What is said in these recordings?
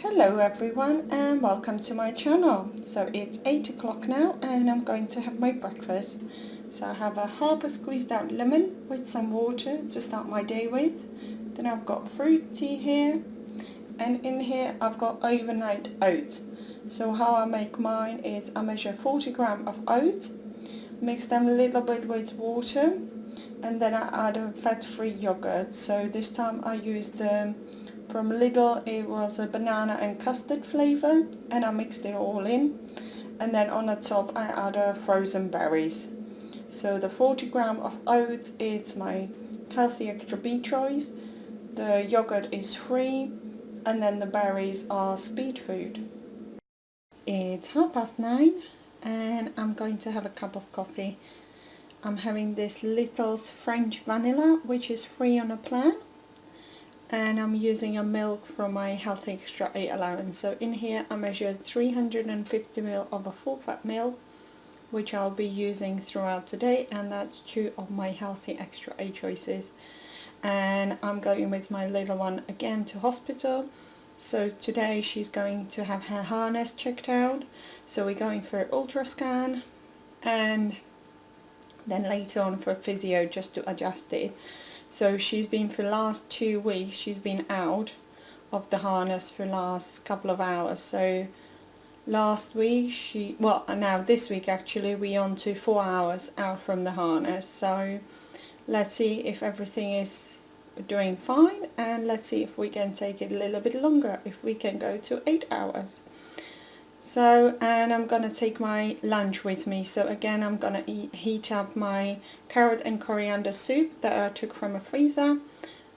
Hello everyone and welcome to my channel. So it's 8 o'clock now and I'm going to have my breakfast. So I have a half a squeezed out lemon with some water to start my day with. Then I've got fruit tea here, and in here I've got overnight oats. So how I make mine is I measure 40 grams of oats, mix them a little bit with water, and then I add a fat-free yogurt. So this time I used from Lidl, it was a banana and custard flavour, and I mixed it all in, and then on the top I add frozen berries. So the 40 grams of oats, it's my healthy extra B choice, the yogurt is free, and then the berries are speed food. It's 9:30 and I'm going to have a cup of coffee. I'm having this Little's French vanilla, which is free on a plan, and I'm using a milk from my Healthy Extra 8 allowance. So in here I measured 350 ml of a full fat milk, which I'll be using throughout today, and that's 2 of my Healthy Extra 8 choices. And I'm going with my little one again to hospital. So today she's going to have her harness checked out, so we're going for an ultrascan, and then later on for physio just to adjust it. So she's been for the last 2 weeks, she's been out of the harness for the last couple of hours. So last week now this week actually we're on to 4 hours out from the harness. So let's see if everything is doing fine, and let's see if we can take it a little bit longer, if we can go to 8 hours. So, and I'm gonna take my lunch with me. So again, I'm gonna heat up my carrot and coriander soup that I took from a freezer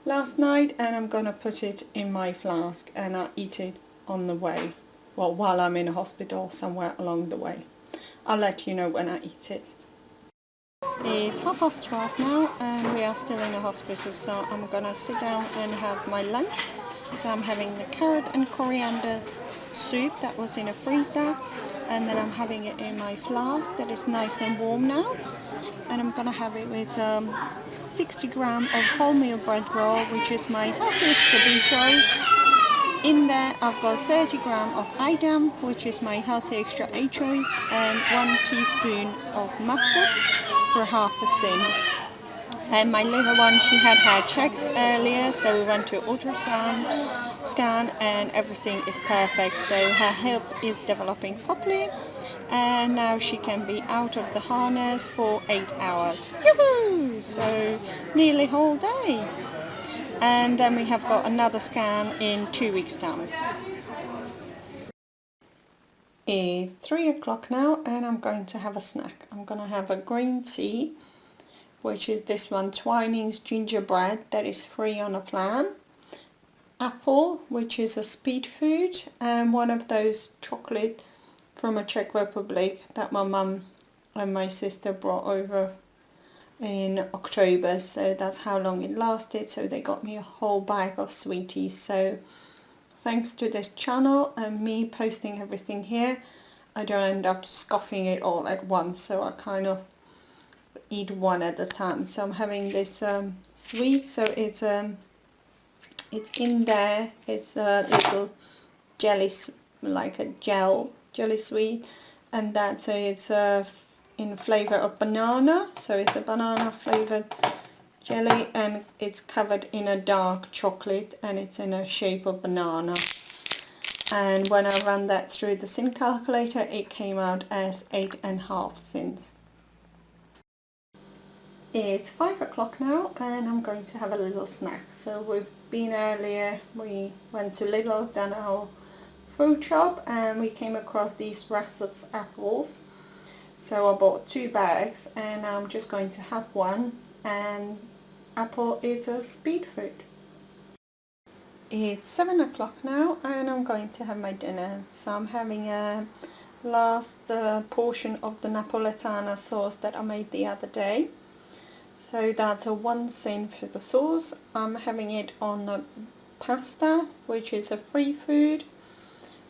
last night, and I'm gonna put it in my flask and I'll eat it on the way. Well, while I'm in a hospital, somewhere along the way. I'll let you know when I eat it. It's 12:30 now and we are still in the hospital, so I'm gonna sit down and have my lunch. So I'm having the carrot and coriander soup that was in a freezer, and then I'm having it in my flask that is nice and warm now, and I'm gonna have it with 60 grams of wholemeal bread roll, which is my healthy extra B choice. In there I've got 30 grams of Edam, which is my healthy extra A choice, and 1 teaspoon of mustard for half a Syns. And my little one, she had her checks earlier, so we went to ultrasound scan and everything is perfect. So her hip is developing properly, and now she can be out of the harness for 8 hours. Yoo-hoo! So nearly whole day. And then we have got another scan in 2 weeks time. It's 3 o'clock now and I'm going to have a snack. I'm going to have a green tea, which is this one, Twinings gingerbread, that is free on a plan. Apple, which is a speed food, and one of those chocolate from a Czech Republic that my mum and my sister brought over in October. So that's how long it lasted. So they got me a whole bag of sweeties. So thanks to this channel and me posting everything here, I don't end up scoffing it all at once. So I kind of eat one at a time. So I'm having this sweet, so it's in there, it's a little jelly, like a jelly sweet, and that's it's in flavor of banana, so it's a banana flavored jelly, and it's covered in a dark chocolate, and it's in a shape of banana. And when I ran that through the Syns calculator, it came out as 8.5 Syns. It's 5 o'clock now and I'm going to have a little snack. So we've been earlier, we went to Lidl, done our fruit shop, and we came across these Russell's apples. So I bought 2 bags and I'm just going to have one, and apple is a speed food. It's 7 o'clock now and I'm going to have my dinner. So I'm having a last portion of the Napoletana sauce that I made the other day. So that's a 1 Syn for the sauce. I'm having it on the pasta, which is a free food.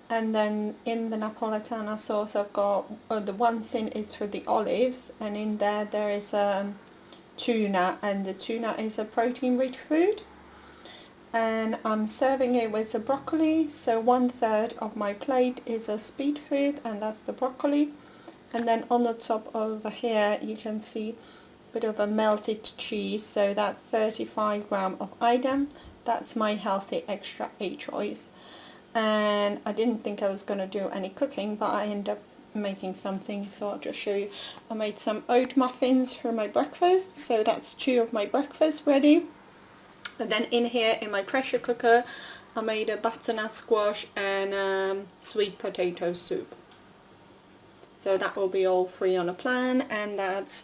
And then in the Napoletana sauce I've got, the 1 Syn is for the olives, and in there is tuna, and the tuna is a protein rich food. and I'm serving it with the broccoli. So 1/3 of my plate is a speed food, and that's the broccoli. And then on the top over here you can see a bit of a melted cheese, so that's 35 grams of Edam. That's my healthy extra A choice. And I didn't think I was going to do any cooking, but I ended up making something, so I'll just show you. I made some oat muffins for my breakfast, so that's 2 of my breakfast ready. And then in here in my pressure cooker I made a butternut squash and sweet potato soup. So that will be all 3 on a plan, and that's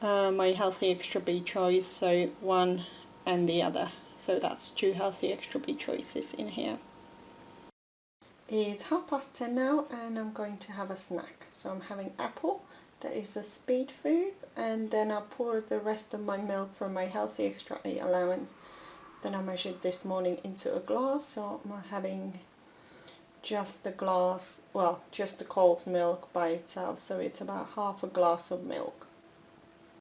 my healthy extra B choice, so one and the other. So that's 2 healthy extra B choices in here. It's 10:30 now and I'm going to have a snack. So I'm having apple, that is a speed food, and then I pour the rest of my milk from my healthy extra A allowance. Then I measured this morning into a glass, so I'm having just the glass, well, just the cold milk by itself, so it's about half a glass of milk.